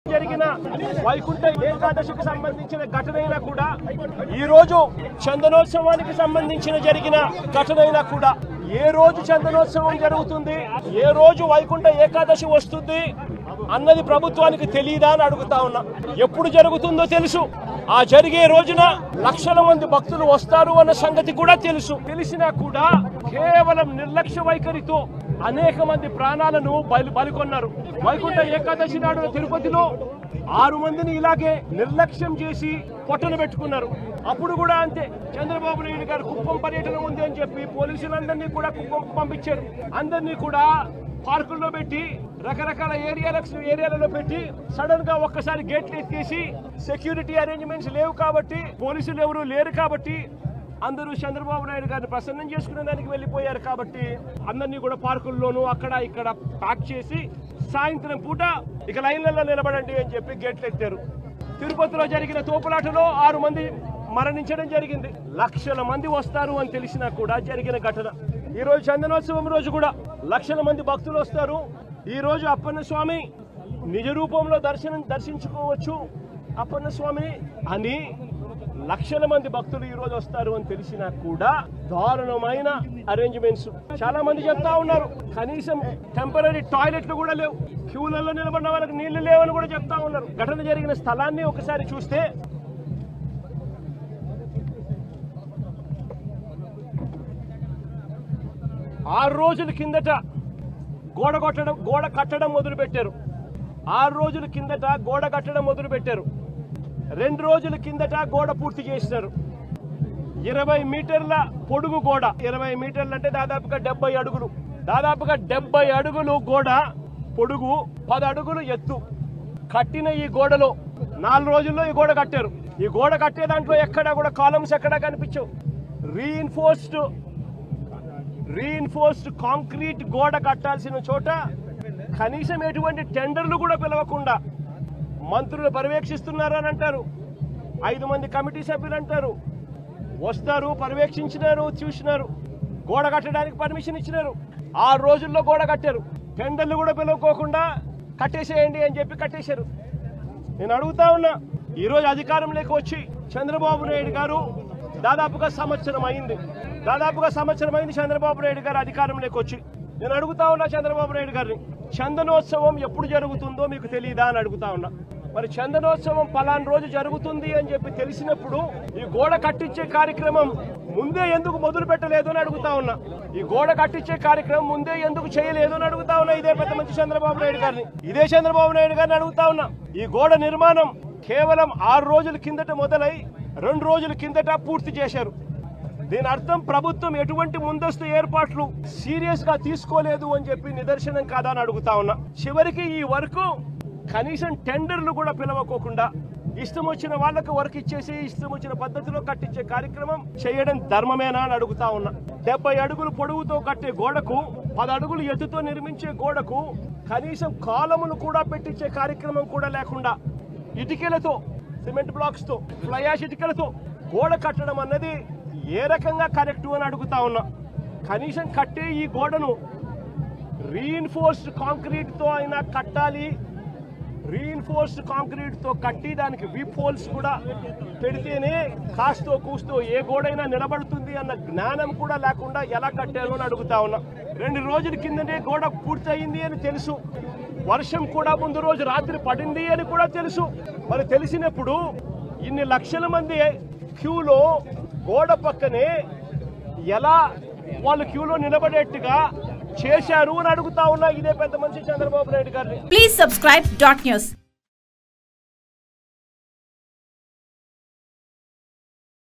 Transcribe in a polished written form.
జరిగిన వైకుంఠ ఏకాదశికి సంబంధించిన ఘటనైనా కూడా ఈ రోజు చందనోత్సవానికి సంబంధించిన జరిగిన ఘటనైనా కూడా ఏ రోజు చందనోత్సవం జరుగుతుంది, ఏ రోజు వైకుంఠ ఏకాదశి వస్తుంది అన్నది ప్రభుత్వానికి తెలియదా అని అడుగుతా ఉన్నా. ఎప్పుడు జరుగుతుందో తెలుసు, ఆ జరిగే రోజున లక్షల మంది భక్తులు వస్తారు అన్న సంగతి కూడా తెలుసు. తెలిసినా కూడా కేవలం నిర్లక్ష్య వైఖరితో అనేక మంది ప్రాణాలను బలికొన్నారు. వైకుంఠ ఏకాదశి నాడు తిరుపతిలో 6 మందిని ఇలాగే నిర్లక్ష్యం చేసి పొట్టను పెట్టుకున్నారు. అప్పుడు కూడా అంతే, చంద్రబాబు నాయుడు గారు కుప్పం పర్యటన ఉంది అని చెప్పి పోలీసులందరినీ కూడా కుప్పం పంపించారు. అందరినీ కూడా పార్కుల్లో పెట్టి రకరకాల ఏరియాలలో పెట్టి సడన్ గా ఒక్కసారి గేట్లు ఎత్తేసి సెక్యూరిటీ అరేంజ్మెంట్స్ లేవు కాబట్టి, పోలీసులు ఎవరు లేరు కాబట్టి అందరూ చంద్రబాబు నాయుడు గారిని ప్రసన్నం చేసుకునే దానికి వెళ్ళిపోయారు. కాబట్టి అందరినీ కూడా పార్కుల్లోనూ అక్కడ ఇక్కడ ప్యాక్ చేసి సాయంత్రం పూట ఇక లైన్లలో నిలబడండి అని చెప్పి గేట్లు ఎత్తారు. తిరుపతిలో జరిగిన తోపులాటలో 6 మంది మరణించడం జరిగింది. లక్షల మంది వస్తారు అని తెలిసినా కూడా జరిగిన ఘటన. ఈ రోజు చందనోత్సవం రోజు కూడా లక్షల మంది భక్తులు వస్తారు. ఈ రోజు అప్పన్న స్వామి నిజ రూపంలో దర్శించుకోవచ్చు అప్పన్న స్వామిని అని లక్షల మంది భక్తులు ఈ రోజు వస్తారు అని తెలిసినా కూడా దారుణమైన అరేంజ్మెంట్స్. చాలా మంది చెప్తా ఉన్నారు కనీసం టెంపరీ టాయిలెట్లు కూడా లేవు, క్యూలలో నిలబడిన వాళ్ళకి నీళ్లు లేవని కూడా చెప్తా ఉన్నారు. ఘటన జరిగిన స్థలాన్ని ఒకసారి చూస్తే ఆరు రోజుల కిందట గోడ కట్టడం మొదలు పెట్టారు. 6 రోజుల కిందట గోడ కట్టడం మొదలు పెట్టారు. 2 రోజుల కిందట గోడ పూర్తి చేసినారు. 20 మీటర్ల పొడుగు గోడ, 20 మీటర్లు అంటే దాదాపుగా 70 అడుగులు, దాదాపుగా 70 అడుగులు గోడ పొడుగు, 10 అడుగులు ఎత్తు కట్టిన ఈ గోడలో 4 రోజుల్లో ఈ గోడ కట్టారు. ఈ గోడ కట్టే దాంట్లో ఎక్కడా కూడా కాలమ్స్ ఎక్కడా కనిపించవు. రీఇన్ఫోర్స్డ్ కాంక్రీట్ గోడ కట్టాల్సిన చోట కనీసం ఎటువంటి టెండర్లు కూడా పిలవకుండా మంత్రులు పర్యవేక్షిస్తున్నారు అని అంటారు. 5 మంది కమిటీ సభ్యులు అంటారు, వస్తారు, పర్యవేక్షించినారు, చూసినారు, గోడ కట్టడానికి పర్మిషన్ ఇచ్చినారు. 6 రోజుల్లో గోడ కట్టారు. టెండర్లు కూడా పిలవకోకుండా కట్టేసేయండి అని చెప్పి కట్టేశారు. నేను అడుగుతా ఉన్నా, ఈరోజు అధికారంలోకి వచ్చి చంద్రబాబు నాయుడు గారు దాదాపుగా సంవత్సరం అయింది చంద్రబాబు నాయుడు గారు అధికారంలోకి వచ్చి. నేను అడుగుతా ఉన్నా చంద్రబాబు నాయుడు గారిని, చందనోత్సవం ఎప్పుడు జరుగుతుందో మీకు తెలియదా అని అడుగుతా ఉన్నా. మరి చందనోత్సవం పలానా రోజు జరుగుతుంది అని చెప్పి తెలిసినప్పుడు ఈ గోడ కట్టించే కార్యక్రమం ముందే ఎందుకు మొదలు పెట్టలేదు అని అడుగుతా ఉన్నా. ఈ గోడ కట్టించే కార్యక్రమం ముందే ఎందుకు చేయలేదు అని అడుగుతా ఉన్నా. ఇదే పెద్ద మంచి చంద్రబాబు నాయుడు గారిని అడుగుతా ఉన్నా. ఈ గోడ నిర్మాణం కేవలం 6 రోజుల కిందట మొదలై 2 రోజుల కిందట పూర్తి చేశారు. దీని అర్థం ప్రభుత్వం ఎటువంటి ముందస్తు ఏర్పాట్లు సీరియస్ గా తీసుకోలేదు అని చెప్పి నిదర్శనం కాదా అని అడుగుతా ఉన్నా. చివరికి ఈ వర్క్ కనీసం టెండర్లు కూడా పిలవకోకుండా ఇష్టం వచ్చిన వాళ్ళకు వర్క్ ఇచ్చేసి ఇష్టం వచ్చిన పద్ధతిలో కట్టించే కార్యక్రమం చేయడం ధర్మమేనా అని అడుగుతా ఉన్నా. 70 అడుగులు పొడవుతో కట్టే గోడకు, 10 అడుగులు ఎత్తుతో నిర్మించే గోడకు కనీసం కాలములు కూడా పెట్టించే కార్యక్రమం కూడా లేకుండా ఇటుకలతో, సిమెంట్ బ్లాక్స్ తో, ఫ్లై యాష్ ఇటుకలతో గోడ కట్టడం అన్నది ఏ రకంగా కరెక్ట్ అని అడుగుతా ఉన్నా. కనీసం కట్టే ఈ గోడను రీఇన్ఫోర్స్డ్ కాంక్రీట్ తో అయినా కట్టాలి. రీఇన్ఫోర్స్డ్ కాంక్రీట్ తో కట్టి దానికి వీప్ హోల్స్ కూడా పెడితేనే కాస్తో కూస్తో ఏ గోడైనా నిలబడుతుంది అన్న జ్ఞానం కూడా లేకుండా ఎలా కట్టారు అని అడుగుతా ఉన్నా. 2 రోజుల కిందనే గోడ పూర్తయింది అని తెలుసు, వర్షం కూడా ముందు రోజు రాత్రి పడింది అని కూడా తెలుసు. మరి తెలిసినప్పుడు ఇన్ని లక్షల మంది క్యూలో గోడ పక్కనే ఎలా వాళ్ళు క్యూలో నిలబడేట్టుగా చేశారు అని అడుగుతా ఉన్నా. ఇదే పెద్ద మనిషి చంద్రబాబు నాయుడు గారిని. Please subscribe .news.